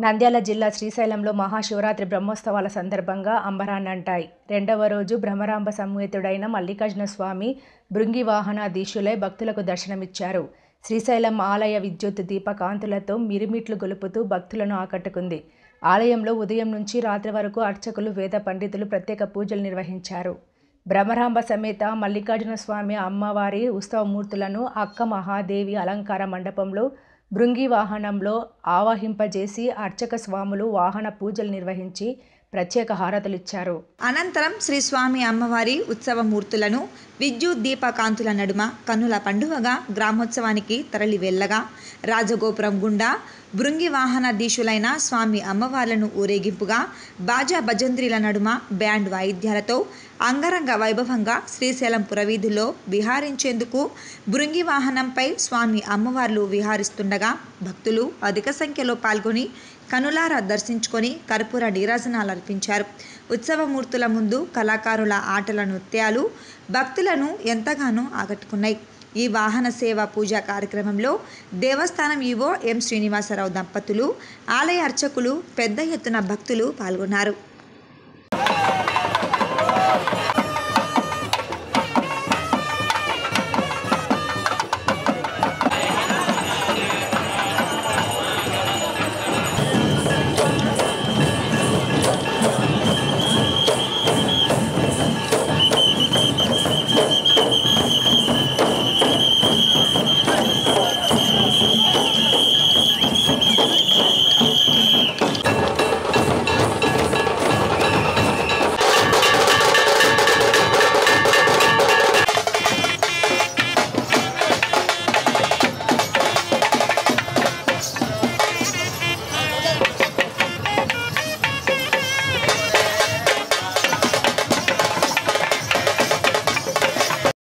నంద్యాల జిల్లా శ్రీశైలంలో మహాశివరాత్రి బ్రహ్మోత్సవాల సందర్భంగా అంబరాన్నంటాయి. రెండవ రోజు భ్రమరాంబ సమేతుడైన మల్లికార్జున స్వామి భృంగి వాహనాధీశులై భక్తులకు దర్శనమిచ్చారు. శ్రీశైలం ఆలయ విద్యుత్ దీప కాంతులతో మిరుమిట్లు గొలుపుతూ భక్తులను ఆకట్టుకుంది. ఆలయంలో ఉదయం నుంచి రాత్రి వరకు అర్చకులు, వేద పండితులు ప్రత్యేక పూజలు నిర్వహించారు. భ్రమరాంబ సమేత మల్లికార్జున స్వామి అమ్మవారి ఉత్సవమూర్తులను అక్క మహాదేవి అలంకార మండపంలో భృంగి వాహనంలో ఆవాహింపజేసి అర్చక స్వాములు వాహన పూజలు నిర్వహించి ప్రత్యేక హారతులిచ్చారు. అనంతరం శ్రీ స్వామి అమ్మవారి ఉత్సవమూర్తులను విద్యుత్ దీపకాంతుల నడుమ కన్నుల పండుగగా గ్రామోత్సవానికి తరలి వెళ్ళగా రాజగోపురం గుండా భృంగి వాహనాధీశులైన స్వామి అమ్మవార్లను ఊరేగింపుగా బాజా భజంత్రీల నడుమ బ్యాండ్ వాయిద్యాలతో అంగరంగ వైభవంగా శ్రీశైలం పురవీధుల్లో విహారించేందుకు భృంగి వాహనంపై స్వామి అమ్మవార్లు విహారిస్తుండగా భక్తులు అధిక సంఖ్యలో పాల్గొని కనులారా దర్శించుకొని కర్పూర నీరాజనాలు అర్పించారు. ఉత్సవమూర్తుల ముందు కళాకారుల ఆటల నృత్యాలు భక్తులను ఎంతగానో ఆకట్టుకున్నాయి. ఈ వాహన సేవ పూజా కార్యక్రమంలో దేవస్థానం ఈవో ఎం శ్రీనివాసరావు దంపతులు, ఆలయ అర్చకులు, పెద్ద ఎత్తున భక్తులు పాల్గొన్నారు.